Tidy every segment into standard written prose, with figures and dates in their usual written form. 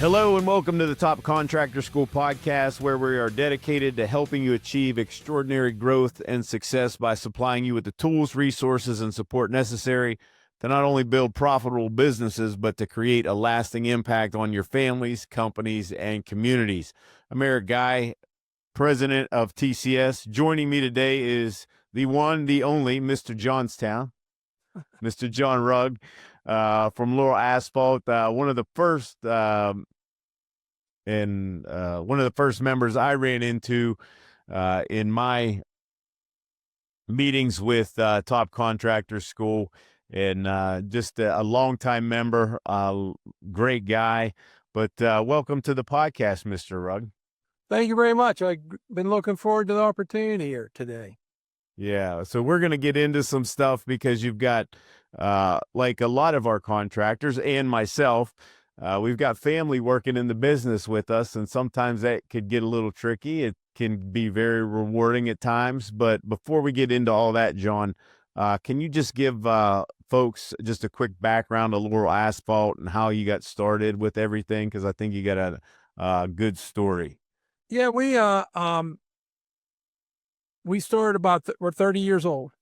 Hello and welcome to the Top Contractor School Podcast, where we are dedicated to helping you achieve extraordinary growth and success by supplying you with the tools, resources, and support necessary to not only build profitable businesses, but to create a lasting impact on your families, companies, and communities. I'm Eric Guy, president of TCS. Joining me today is the one, the only Mr. Johnstown, Mr. John Rugg. From Laurel Asphalt, one of the first members I ran into in my meetings with Top Contractor School, and just a longtime member, great guy. But welcome to the podcast, Mr. Rugg. Thank you very much. I've been looking forward to the opportunity here today. Yeah, so we're going to get into some stuff because you've got, like a lot of our contractors and myself, we've got family working in the business with us, and sometimes that could get a little tricky. It can be very rewarding at times. But before we get into all that, John, can you just give folks just a quick background of Laurel Asphalt and how you got started with everything? Because I think you got a good story. Yeah, we started we're 30 years old.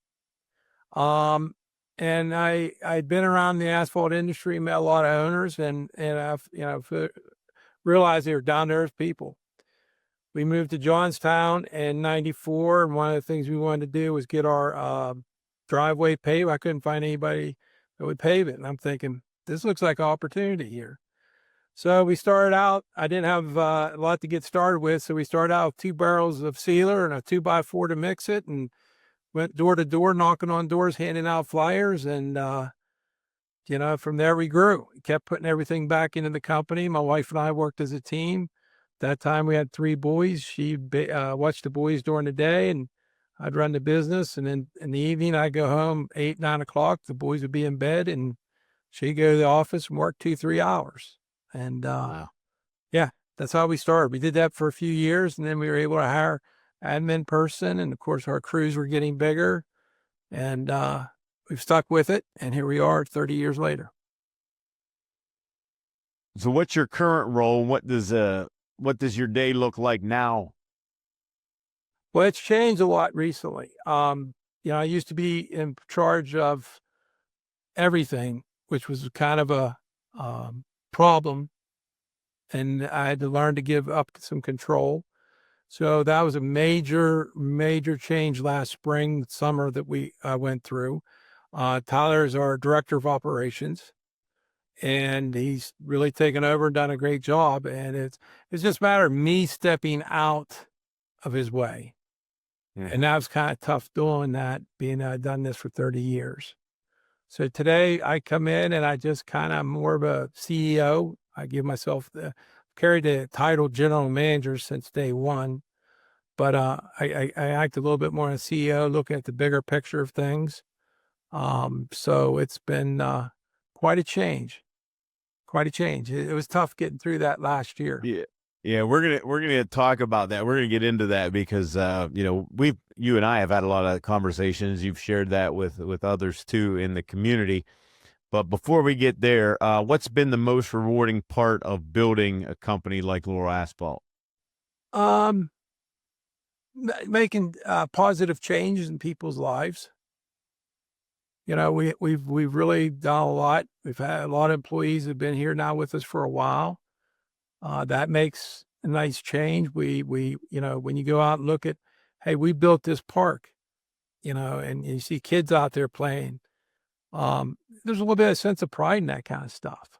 And I'd been around the asphalt industry, met a lot of owners, and I've, realized they were down to earth people. We moved to Johnstown in '94, and one of the things we wanted to do was get our driveway paved. I couldn't find anybody that would pave it, and I'm thinking, this looks like an opportunity here. So we started out, I didn't have a lot to get started with, so we started out with 2 barrels of sealer and a 2x4 to mix it, and went door to door, knocking on doors, handing out flyers. And, from there we grew. We kept putting everything back into the company. My wife and I worked as a team. That time we had 3 boys. She watched the boys during the day, and I'd run the business. And then in the evening, I'd go home 8, 9 o'clock. The boys would be in bed, and she'd go to the office and work 2-3 hours. And, Wow. yeah, that's how we started. We did that for a few years, and then we were able to hire admin person. And of course, our crews were getting bigger, and we've stuck with it. And here we are 30 years later. So what's your current role? What does your day look like now? Well, it's changed a lot recently. I used to be in charge of everything, which was kind of a problem. And I had to learn to give up some control. So that was a major, major change last spring, summer that we went through. Tyler is our director of operations, and he's really taken over and done a great job. And it's just a matter of me stepping out of his way. Yeah. And that was kind of tough doing that, being I've done this for 30 years. So today I come in and I just kind of more of a CEO. I give myself carried the title general manager since day one, but I act a little bit more as CEO, looking at the bigger picture of things. So it's been quite a change. It was tough getting through that last year. Yeah, we're gonna talk about that. We're gonna get into that because you and I have had a lot of conversations. You've shared that with others too in the community. But before we get there, what's been the most rewarding part of building a company like Laurel Asphalt? Making positive changes in people's lives. We've really done a lot. We've had a lot of employees that have been here now with us for a while. That makes a nice change. We when you go out and look at, hey, we built this park, and you see kids out there playing. There's a little bit of sense of pride in that kind of stuff.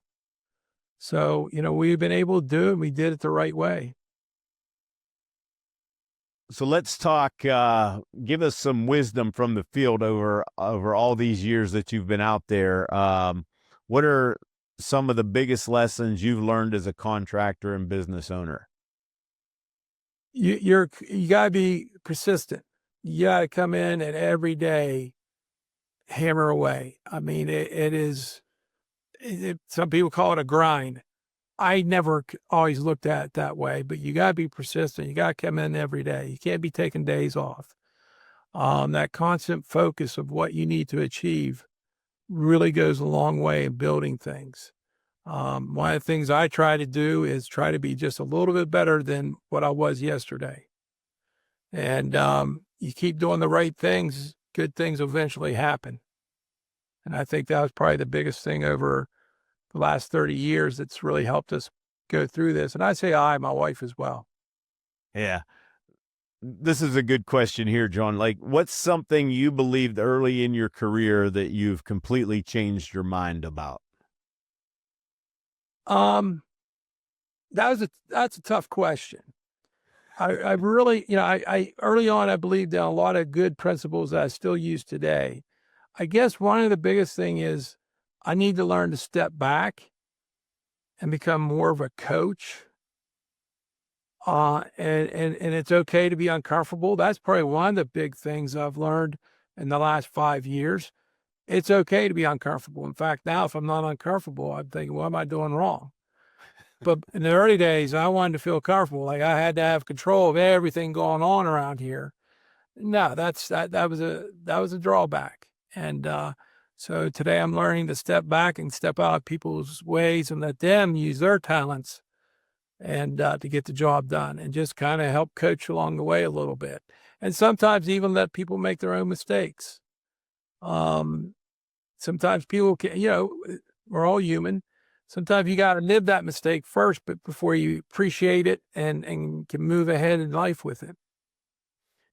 So, we've been able to do it, and we did it the right way. So let's talk, give us some wisdom from the field over all these years that you've been out there. What are some of the biggest lessons you've learned as a contractor and business owner? You gotta be persistent. You gotta come in and every day hammer away. I mean, some people call it a grind. I never always looked at it that way, but you got to be persistent. You got to come in every day. You can't be taking days off. That constant focus of what you need to achieve really goes a long way in building things. One of the things I try to do is try to be just a little bit better than what I was yesterday. And you keep doing the right things, good things eventually happen. And I think that was probably the biggest thing over the last 30 years that's really helped us go through this. And I say my wife as well. Yeah. This is a good question here, John. Like, what's something you believed early in your career that you've completely changed your mind about? That's a tough question. I really, I early on, I believed in a lot of good principles that I still use today. I guess one of the biggest thing is I need to learn to step back and become more of a coach. And it's okay to be uncomfortable. That's probably one of the big things I've learned in the last 5 years. It's okay to be uncomfortable. In fact, now if I'm not uncomfortable, I'm thinking, what am I doing wrong? But in the early days, I wanted to feel comfortable. Like I had to have control of everything going on around here. No, that was a drawback. And so today I'm learning to step back and step out of people's ways and let them use their talents and to get the job done, and just kind of help coach along the way a little bit. And sometimes even let people make their own mistakes. Sometimes people can, we're all human. Sometimes you got to live that mistake first, but before you appreciate it and can move ahead in life with it.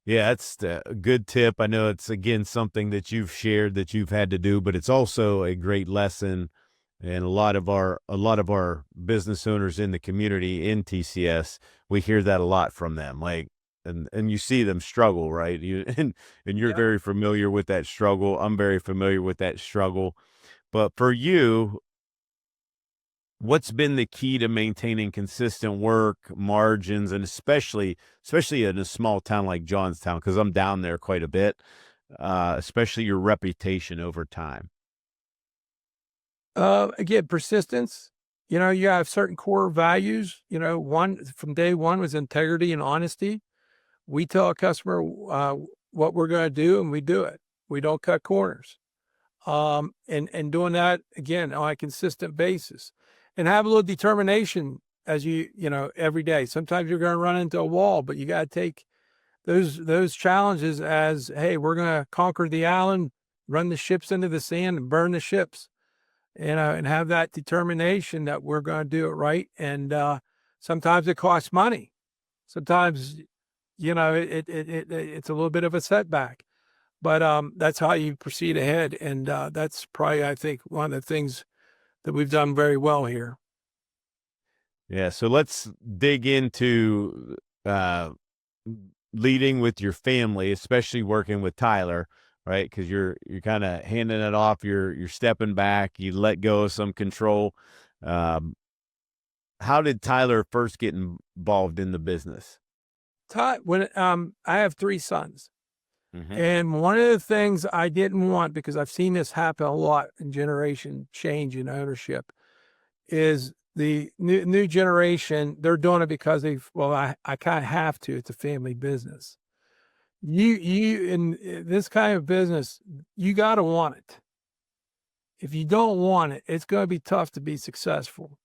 Yeah, that's a good tip. I know it's, again, something that you've shared that you've had to do, but it's also a great lesson. And a lot of our business owners in the community in TCS, we hear that a lot from them. Like, and you see them struggle, right? And you're Yep. very familiar with that struggle. I'm very familiar with that struggle. But for you, what's been the key to maintaining consistent work margins, and especially in a small town like Johnstown, because I'm down there quite a bit, especially your reputation over time? Again, persistence. You have certain core values. One from day one was integrity and honesty. We tell a customer what we're going to do, and we do it. We don't cut corners. And doing that again on a consistent basis, and have a little determination as every day. Sometimes you're going to run into a wall, but you got to take those challenges as, hey, we're going to conquer the island, run the ships into the sand, and burn the ships. And have that determination that we're going to do it right. And sometimes it costs money. Sometimes, it's a little bit of a setback. But that's how you proceed ahead. And that's probably, I think, one of the things that we've done very well here. Yeah, so let's dig into leading with your family, especially working with Tyler, right? Because you're kind of handing it off. You're stepping back. You let go of some control. How did Tyler first get involved in the business? When I have 3 sons, Mm-hmm. and one of the things I didn't want, because I've seen this happen a lot in generation change in ownership, is the new generation. They're doing it because I kind of have to. It's a family business. You in this kind of business, you got to want it. If you don't want it, it's going to be tough to be successful.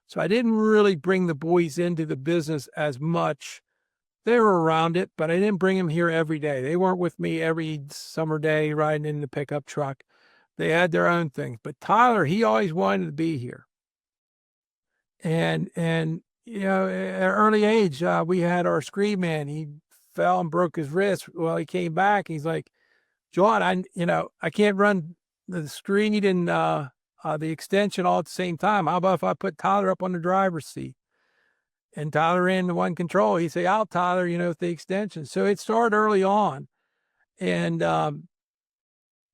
So I didn't really bring the boys into the business as much. They were around it, but I didn't bring them here every day. They weren't with me every summer day riding in the pickup truck. They had their own things. But Tyler, he always wanted to be here. And at an early age, we had our screen man. He fell and broke his wrist. Well, he came back. He's like, John, I can't run the screen and the extension all at the same time. How about if I put Tyler up on the driver's seat? And Tyler ran the one control. He'd say, out, Tyler, with the extension. So it started early on. And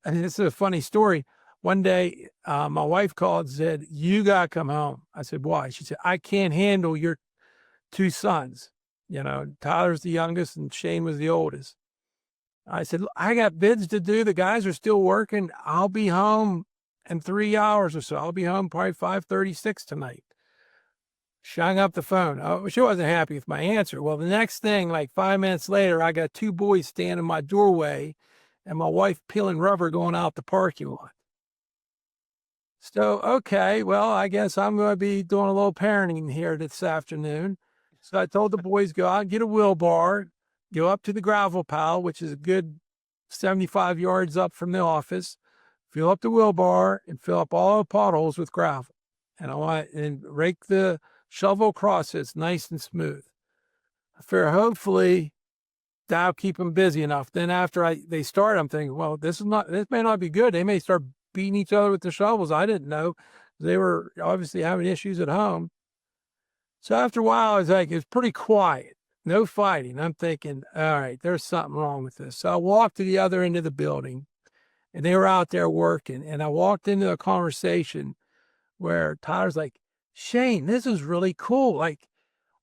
this is a funny story. One day, my wife called and said, you got to come home. I said, why? She said, I can't handle your 2 sons. Tyler's the youngest and Shane was the oldest. I said, I got bids to do. The guys are still working. I'll be home in 3 hours or so. I'll be home probably 5:36 tonight. She hung up the phone. Oh, she wasn't happy with my answer. Well, the next thing, like 5 minutes later, I got 2 boys standing in my doorway and my wife peeling rubber going out the parking lot. So, okay, well, I guess I'm going to be doing a little parenting here this afternoon. So I told the boys, go out and get a wheelbarrow, go up to the gravel pile, which is a good 75 yards up from the office, fill up the wheelbarrow and fill up all the potholes with gravel. And rake the shovel across it. It's nice and smooth. I figure hopefully that'll keep them busy enough. Then after they start, I'm thinking, well, this may not be good. They may start beating each other with the shovels. I didn't know. They were obviously having issues at home. So after a while, it's pretty quiet, no fighting. I'm thinking, all right, there's something wrong with this. So I walked to the other end of the building and they were out there working. And I walked into a conversation where Tyler's like, Shane, this is really cool. Like,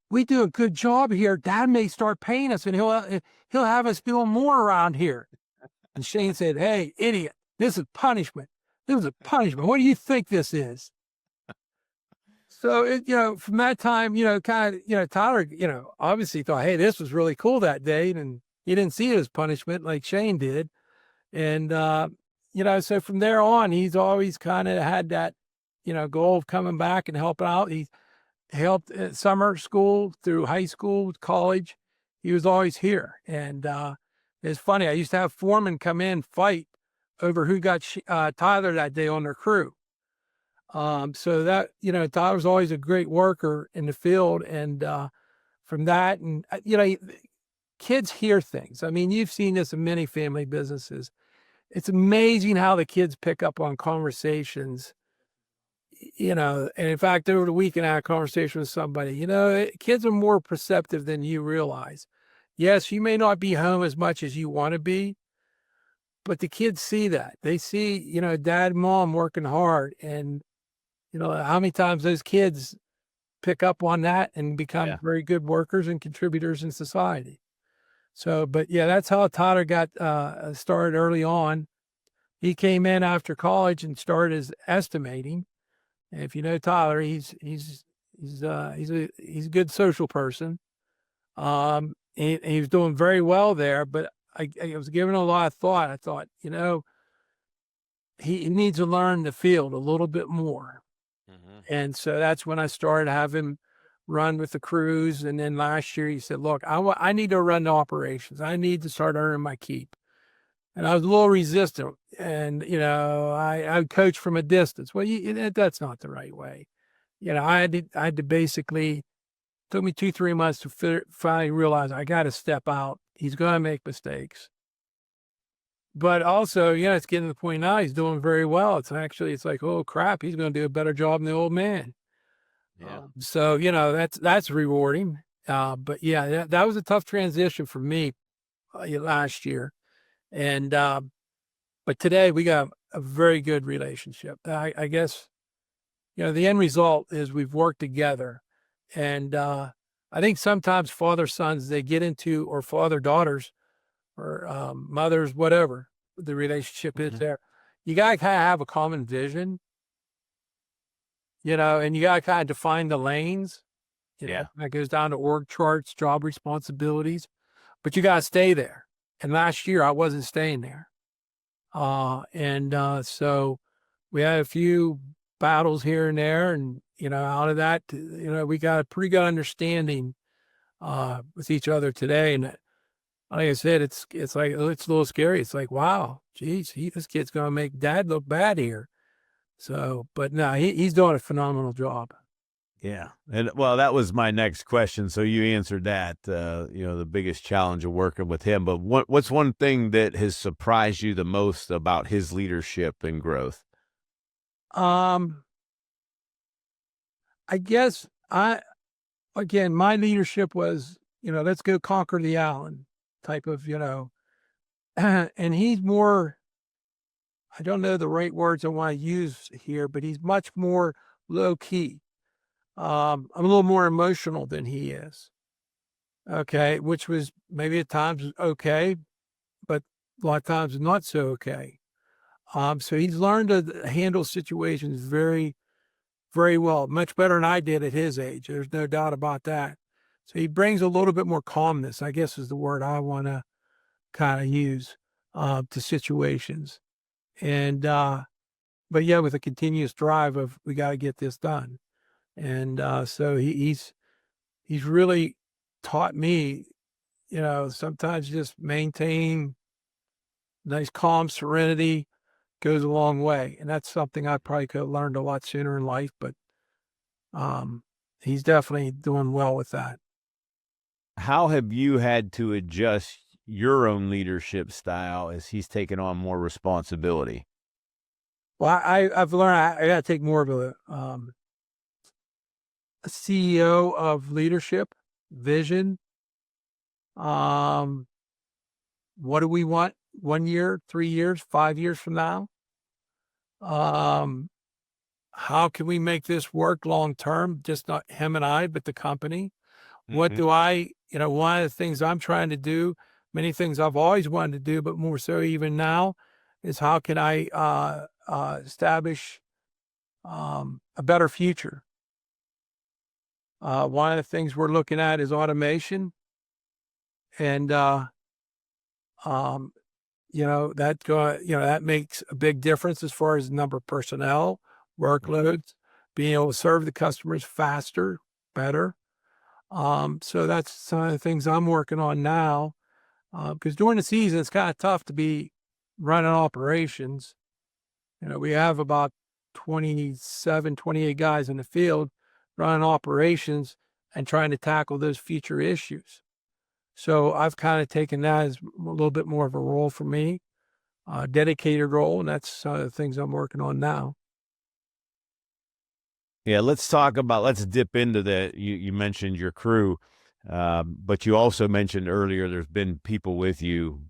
we do a good job here. Dad may start paying us and he'll have us doing more around here. And Shane said, hey, idiot, this is punishment. This is a punishment. What do you think this is? So, from that time, Tyler, obviously thought, hey, this was really cool that day. And he didn't see it as punishment like Shane did. And, so from there on, he's always kind of had that, goal of coming back and helping out. He helped at summer school through high school, college. He was always here. And it's funny. I used to have foremen come in, fight over who got Tyler that day on their crew. So that, Tyler's always a great worker in the field. And from that, and, kids hear things. I mean, you've seen this in many family businesses. It's amazing how the kids pick up on conversations, and in fact, over the weekend, I had a conversation with somebody, kids are more perceptive than you realize. Yes, you may not be home as much as you want to be, but the kids see that. They see, dad and mom working hard. And, how many times those kids pick up on that and become very good workers and contributors in society. So, but yeah, that's how Tyler got started early on. He came in after college and started as estimating. And if you know Tyler, he's a good social person. He was doing very well there, but I was giving a lot of thought. I thought, he needs to learn the field a little bit more. Mm-hmm. And so that's when I started having him run with the crews. And then last year he said, look, I need to run the operations. I need to start earning my keep. And I was a little resistant. And, I would coach from a distance. Well, that's not the right way. I had to basically, took me 2-3 months to finally realize I got to step out. He's going to make mistakes. But also, it's getting to the point now he's doing very well. It's like, oh crap, he's going to do a better job than the old man. Yeah. So, that's rewarding. But yeah, that was a tough transition for me last year. And, but today we got a very good relationship. I guess, the end result is we've worked together. And, I think sometimes father-sons, they get into, or father-daughters, or mothers, whatever the relationship is there. You got to kind of have a common vision, and you got to kind of define the lanes. That goes down to org charts, job responsibilities, but you got to stay there. And last year I wasn't staying there. So we had a few battles here and there, and, out of that, we got a pretty good understanding with each other today. And like I said, it's like, it's a little scary. It's like, wow, geez, this kid's going to make dad look bad here. So, but no, he's doing a phenomenal job. Yeah. And well, that was my next question. So you answered that, the biggest challenge of working with him. But what's one thing that has surprised you the most about his leadership and growth? I guess my leadership was, let's go conquer the island type of, and he's more, I don't know the right words I want to use here, but he's much more low key. I'm a little more emotional than he is. Okay. Which was maybe at times okay, but a lot of times not so okay. So he's learned to handle situations very, very well, much better than I did at his age. There's no doubt about that. So he brings a little bit more calmness, I guess is the word I want to kind of use to situations. And but yeah, with a continuous drive of, we got to get this done. And so he's really taught me, sometimes just maintain nice, calm serenity goes a long way. And that's something I probably could have learned a lot sooner in life, but he's definitely doing well with that. How have you had to adjust your own leadership style as he's taken on more responsibility? Well, I've learned I got to take more of a CEO of leadership, vision. What do we want 1 year, 3 years, 5 years from now? How can we make this work long term? Just not him and I, but the company. What Mhm. do one of the things I'm trying to do, many things I've always wanted to do, but more so even now, is how can I establish a better future? One of the things we're looking at is automation, and um, that makes a big difference as far as number of personnel, workloads, being able to serve the customers faster, better. So that's some of the things I'm working on now. Because during the season, it's kind of tough to be running operations. We have about 27, 28 guys in the field running operations and trying to tackle those future issues. So I've kind of taken that as a little bit more of a role for me, a dedicated role, and that's some of the things I'm working on now. Yeah, let's dip into that. You mentioned your crew, but you also mentioned earlier there's been people with you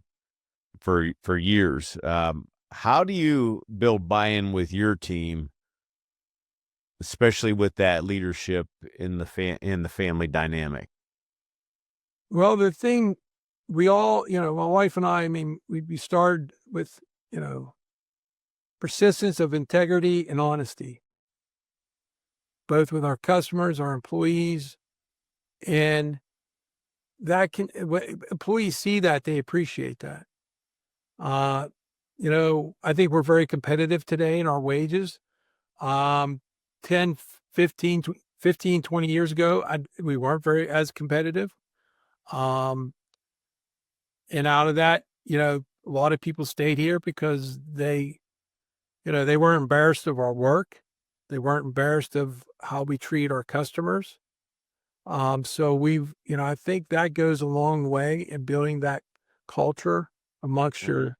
for years. How do you build buy-in with your team, especially with that leadership in the family dynamic? Well, the thing we all, my wife and I mean, we started with, you know, persistence of integrity and honesty, both with our customers, our employees, and that when employees see that, they appreciate that. Uh, I think we're very competitive today in our wages. Um, 10, 15, 15, 20 years ago, we weren't very as competitive. Um, and out of that, a lot of people stayed here because they weren't embarrassed of our work. They weren't embarrassed of how we treat our customers. So I think that goes a long way in building that culture amongst Mhm. your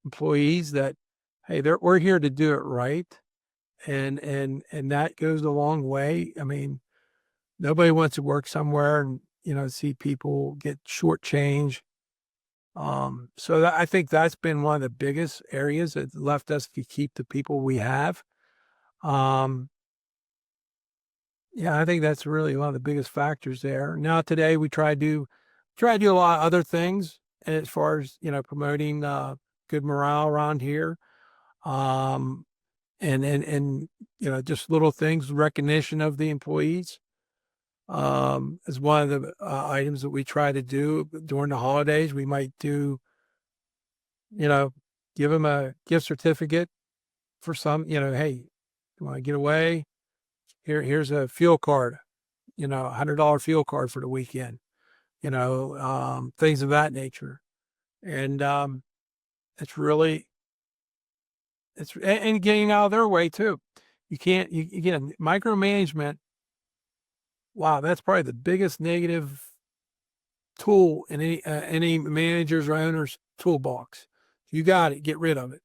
employees that, hey, we're here to do it right. And that goes a long way. I mean, nobody wants to work somewhere and, see people get shortchanged. I think that's been one of the biggest areas that left us to keep the people we have. Um, yeah, I think that's really one of the biggest factors there. Now today we try to do a lot of other things as far as, promoting good morale around here. Um, and just little things, recognition of the employees. Is one of the items that we try to do during the holidays. We might do, you know, give them a gift certificate for some, hey, you want to get away? Here's a fuel card, $100 fuel card for the weekend, things of that nature. And it's really, and getting out of their way too. You can't, again, micromanagement. Wow, that's probably the biggest negative tool in any manager's or owner's toolbox. You got it, get rid of it.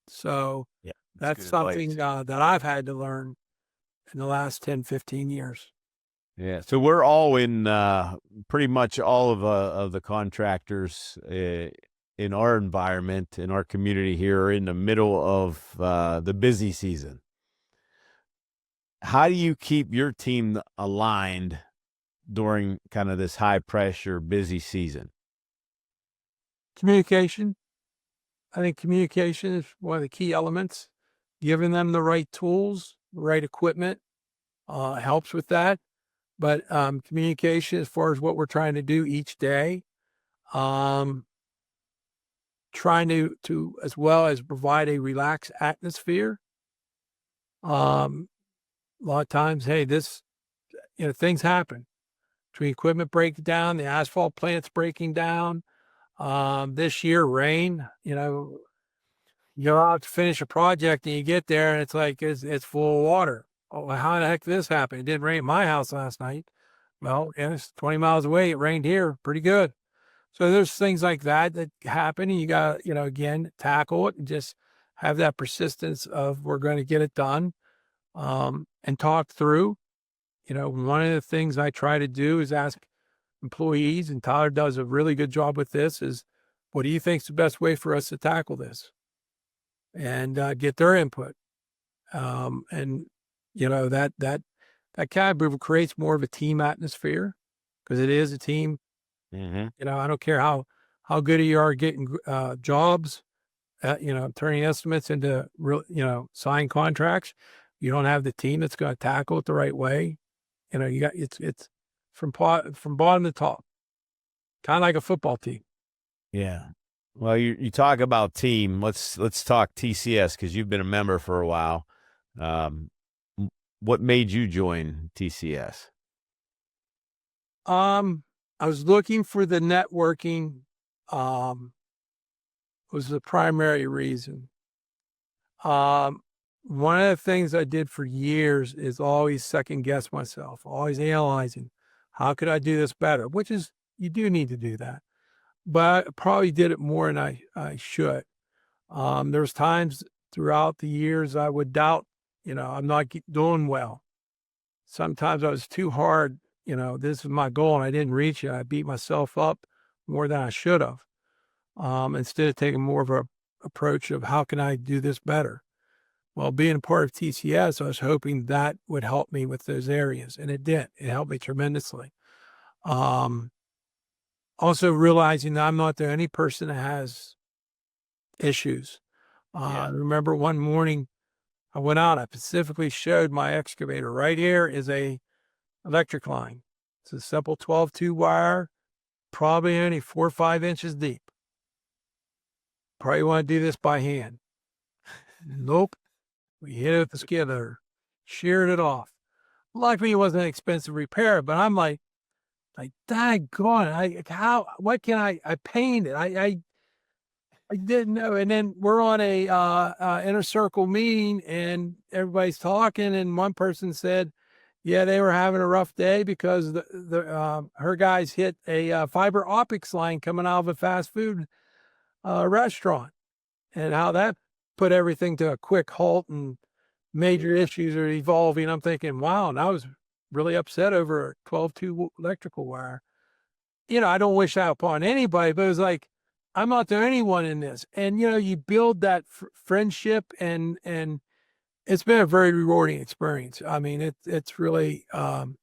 So Yeah, that's that's good advice. something that I've had to learn in the last 10, 15 years. Yeah, so we're all in pretty much all of the contractors in our environment, in our community here, are in the middle of the busy season. How do you keep your team aligned during kind of this high pressure, busy season? Communication. I think communication is one of the key elements. Giving them the right tools, the right equipment helps with that. But communication as far as what we're trying to do each day, um, trying to as well as provide a relaxed atmosphere. A lot of times, hey, things happen. Between equipment breaking down, the asphalt plant's breaking down. This year, rain, you're out to finish a project and you get there and it's like, it's full of water. Oh, how the heck did this happen? It didn't rain at my house last night. Well, yeah, it's 20 miles away. It rained here pretty good. So there's things like that happen, and you got to, again, tackle it and just have that persistence of we're going to get it done, and talk through. One of the things I try to do is ask employees, and Tyler does a really good job with this, is what do you think is the best way for us to tackle this? And get their input. And that kind of creates more of a team atmosphere, because it is a team. Mm-hmm. I don't care how good you are getting jobs, turning estimates into real, signed contracts. You don't have the team that's going to tackle it the right way. You got it's from bottom to top, kind of like a football team. Yeah. Well, you talk about team. Let's talk TCS, because you've been a member for a while. What made you join TCS? I was looking for the networking. Was the primary reason. One of the things I did for years is always second guess myself, always analyzing, how could I do this better? Which is, you do need to do that, but I probably did it more than I should. There's times throughout the years I would doubt, I'm not doing well. Sometimes I was too hard, this is my goal and I didn't reach it. I beat myself up more than I should have. Instead of taking more of a approach of how can I do this better? Well, being a part of TCS, I was hoping that would help me with those areas, and it did. It helped me tremendously. Also realizing that I'm not the only person that has issues. I remember one morning I went out, I specifically showed my excavator. Right here is a electric line. It's a simple 12-2 wire, probably only 4 or 5 inches deep. Probably want to do this by hand. Nope. We hit it with the skid loader, sheared it off. Luckily, it wasn't an expensive repair, but I'm like, daggone, what can I painted it. I didn't know. And then we're on a inner circle meeting and everybody's talking. And one person said, yeah, they were having a rough day because her guys hit a fiber optics line coming out of a fast food restaurant, and how that put everything to a quick halt and major issues are evolving. I'm thinking, wow, and I was really upset over a 12-2 electrical wire. I don't wish that upon anybody, but it was like, I'm not the only one in this. And, you build that friendship, and it's been a very rewarding experience. I mean, it's really helped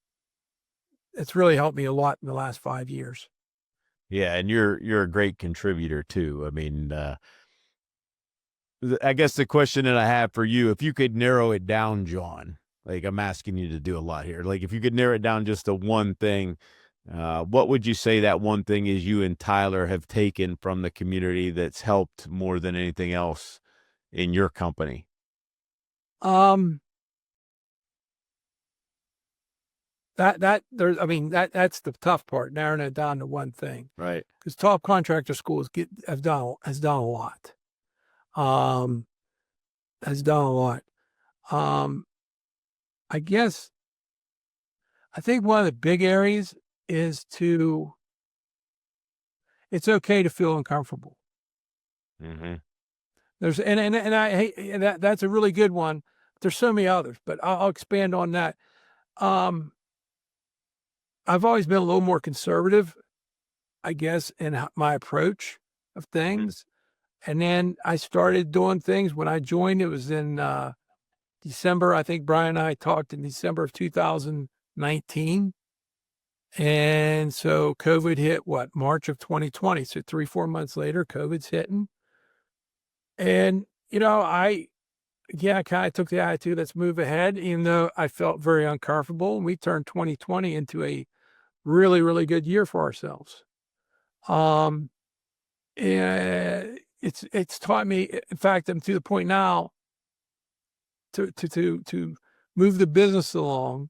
me a lot in the last 5 years. Yeah, and you're a great contributor too. I mean, I guess the question that I have for you, if you could narrow it down, John, like I'm asking you to do a lot here. Like if you could narrow it down just to one thing, what would you say that one thing is you and Tyler have taken from the community that's helped more than anything else in your company? That's the tough part, narrowing it down to one thing. Right. Because top contractor schools has done a lot. Has done a lot. I guess, I think one of the big areas is it's okay to feel uncomfortable. Mm-hmm. There's, and I hate that's a really good one. There's so many others, but I'll expand on that. I've always been a little more conservative, I guess, in my approach of things. And then I started doing things when I joined. It was in December. I think Brian and I talked in December of 2019. And so COVID hit March of 2020. So 3-4 months later, COVID's hitting. And, I kind of took the attitude, let's move ahead, even though I felt very uncomfortable. And we turned 2020 into a really, really good year for ourselves. And it's taught me, in fact, I'm to the point now to move the business along,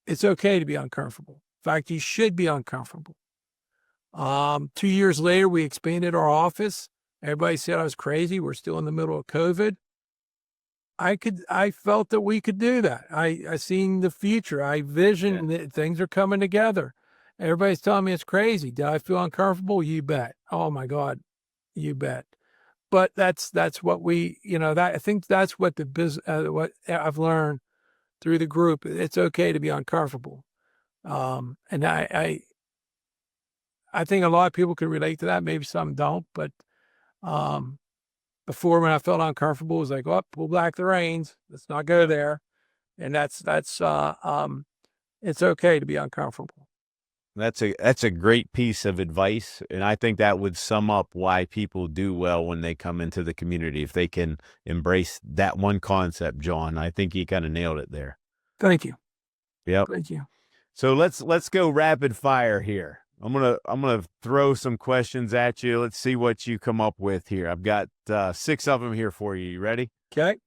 it's okay to be uncomfortable. In fact, you should be uncomfortable. 2 years later, we expanded our office. Everybody said I was crazy. We're still in the middle of COVID. I felt that we could do that. I seen the future. I visioned that things are coming together. Everybody's telling me it's crazy. Did I feel uncomfortable? You bet. Oh my God, you bet. But that's what we, I think that's what the business, what I've learned through the group. It's okay to be uncomfortable. And I think a lot of people can relate to that. Maybe some don't, but, before when I felt uncomfortable, it was like, oh, pull back the reins. Let's not go there. And it's okay to be uncomfortable. That's a great piece of advice, and I think that would sum up why people do well when they come into the community. If they can embrace that one concept, John, I think you kind of nailed it there. Thank you. Yep. Thank you. So let's go rapid fire here. I'm gonna throw some questions at you. Let's see what you come up with here. I've got 6 of them here for you. You ready? Okay.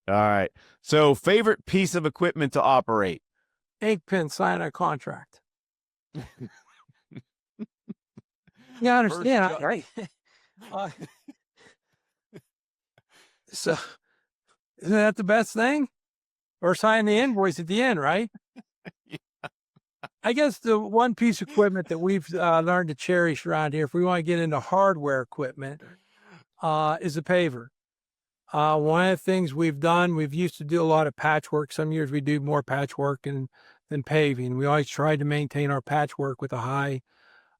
All right. So favorite piece of equipment to operate? Ink pen, sign a contract. You understand, right? So isn't that the best thing? Or sign the invoice at the end, right? I guess the one piece of equipment that we've learned to cherish around here, if we want to get into hardware equipment, is a paver. One of the things we've done, we've used to do a lot of patchwork. Some years we do more patchwork than paving. We always tried to maintain our patchwork with a high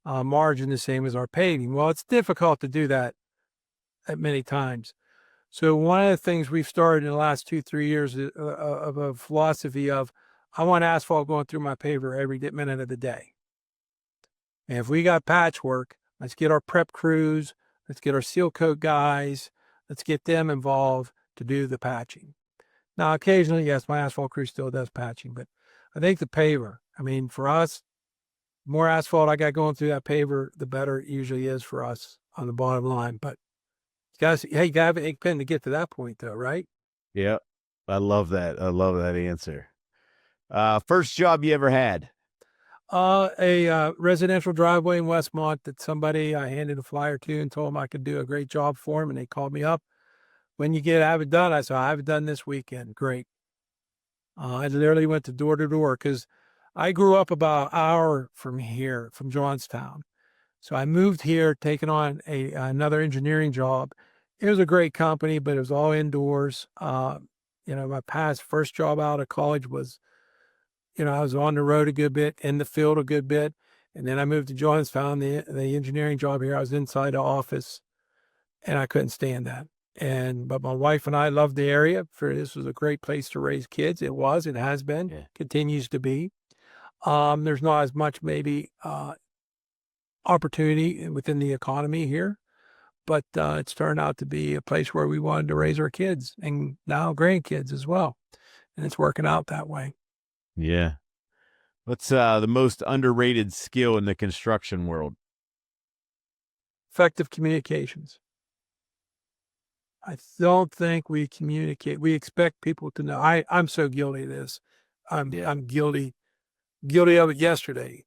margin, the same as our paving. Well, it's difficult to do that at many times. So one of the things we've started in the last 2-3 years of a philosophy of, I want asphalt going through my paver every minute of the day. And if we got patchwork, let's get our prep crews, let's get our seal coat guys, let's get them involved to do the patching. Now, occasionally, yes, my asphalt crew still does patching, but I think the paver, I mean, for us, the more asphalt I got going through that paver, the better it usually is for us on the bottom line. But you gotta have an ink pen to get to that point, though, right? Yeah, I love that. I love that answer. First job you ever had? A residential driveway in Westmont that I handed a flyer to and told them I could do a great job for them. And they called me up. When you have it done? I said, I have it done this weekend. Great. I literally went to door because I grew up about an hour from here, from Johnstown. So I moved here, taking on another engineering job. It was a great company, but it was all indoors. My first job out of college was, I was on the road a good bit, in the field a good bit. And then I moved to Johnstown, the engineering job here. I was inside the office and I couldn't stand that. But my wife and I loved the area. This was a great place to raise kids. It has been, continues to be. There's not as much maybe opportunity within the economy here, but it's turned out to be a place where we wanted to raise our kids and now grandkids as well. And it's working out that way. Yeah. What's the most underrated skill in the construction world? Effective communications. I don't think we communicate. We expect people to know. I'm so guilty of this. I'm guilty of it yesterday.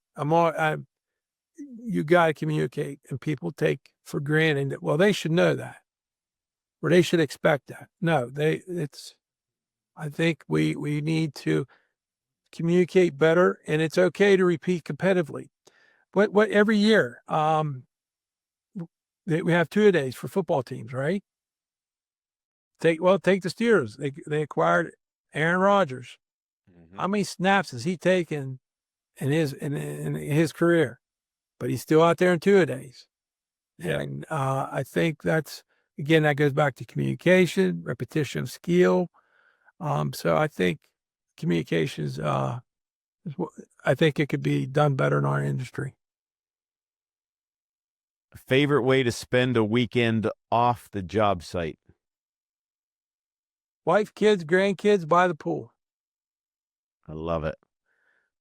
You got to communicate, and people take for granted that, well, they should know that, or they should expect that. No, I think we need to communicate better, and it's okay to repeat competitively. What every year, we have 2-a-days for football teams, right? Take the Steelers. They acquired Aaron Rodgers. Mm-hmm. How many snaps has he taken in his career? But he's still out there in 2-a-days. Yeah. And I think that goes back to communication, repetition of skill. So I think communications, I think it could be done better in our industry. Favorite way to spend a weekend off the job site? Wife, kids, grandkids, by the pool. I love it.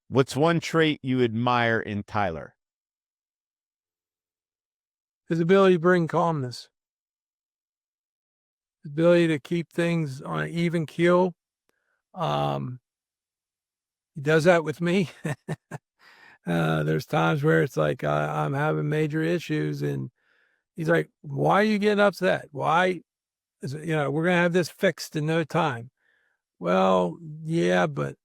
What's one trait you admire in Tyler? His ability to bring calmness. ability to keep things on an even keel. He does that with me. There's times where it's like I'm having major issues, and he's like, "Why are you getting upset? Why is it, we're gonna have this fixed in no time." Well, yeah, but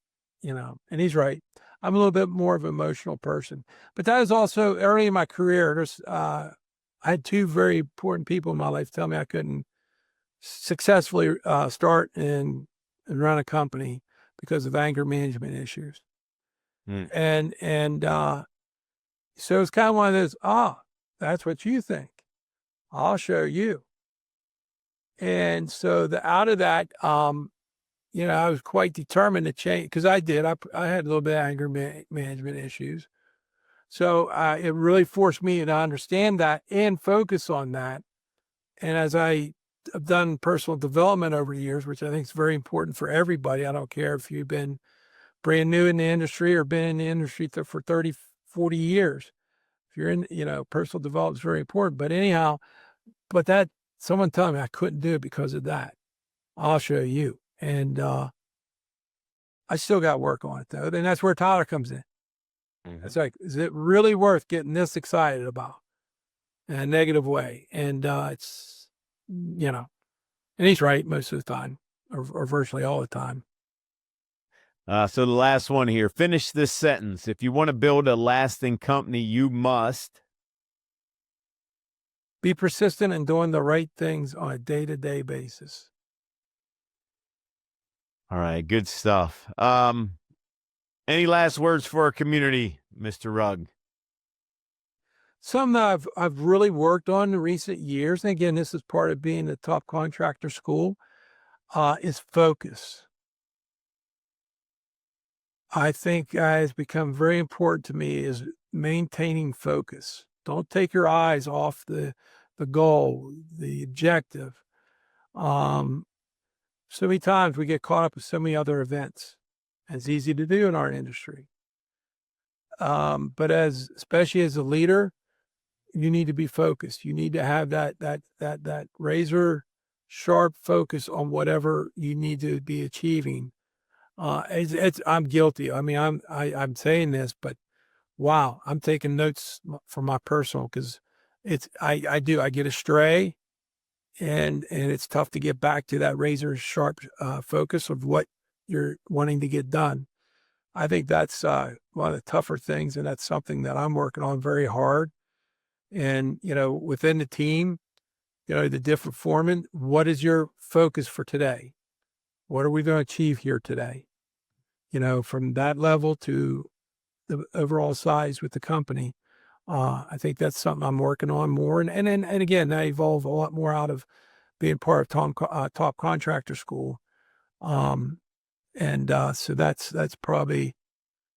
and he's right. I'm a little bit more of an emotional person, but that is also early in my career. I had two very important people in my life tell me I couldn't successfully start and run a company because of anger management issues. Mm. And so it's kind of one of those, that's what you think. I'll show you. And so out of that, I was quite determined to change, because I did. I had a little bit of anger management issues. So it really forced me to understand that and focus on that. And as I have done personal development over the years, which I think is very important for everybody. I don't care if you've been brand new in the industry or been in the industry for 30, 40 years. If you're in, personal development is very important. But anyhow, that someone telling me I couldn't do it because of that. I'll show you. And I still got work on it, though. And that's where Tyler comes in. Mm-hmm. It's like, is it really worth getting this excited about in a negative way? And it's, and he's right most of the time, or virtually all the time. So the last one here, finish this sentence. If you want to build a lasting company, you must be persistent in doing the right things on a day-to-day basis. All right, good stuff. Any last words for our community, Mr. Rugg? Something that I've really worked on in recent years, and again, this is part of being the top contractor school, is focus. I think has become very important to me is maintaining focus. Don't take your eyes off the goal, the objective. So many times we get caught up with so many other events. It's easy to do in our industry. But especially as a leader, you need to be focused. You need to have that razor sharp focus on whatever you need to be achieving. I'm guilty. I mean, I'm saying this, but wow, I'm taking notes for my personal, because I get astray, and it's tough to get back to that razor sharp focus of what you're wanting to get done. I think that's one of the tougher things, and that's something that I'm working on very hard. And, within the team, the different foremen, what is your focus for today? What are we going to achieve here today? From that level to the overall size with the company. I think that's something I'm working on more. And again, I evolve a lot more out of being part of Top Contractor School. So that's probably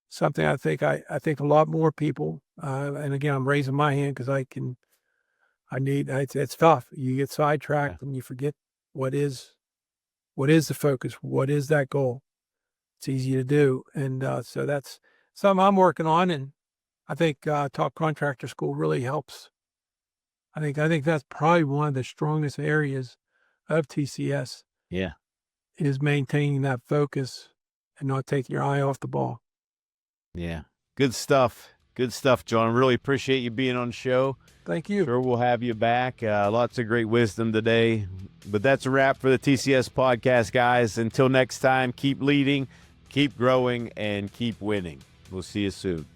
something I think a lot more people, and again, I'm raising my hand because it's tough. You get sidetracked and you forget what is the focus? What is that goal? It's easy to do. And so that's something I'm working on. And I think Top Contractor School really helps. I think that's probably one of the strongest areas of TCS. Yeah. Is maintaining that focus and not taking your eye off the ball. Yeah. Good stuff. Good stuff, John. Really appreciate you being on the show. Thank you. Sure, we'll have you back. Lots of great wisdom today. But that's a wrap for the TCS podcast, guys. Until next time, keep leading, keep growing, and keep winning. We'll see you soon.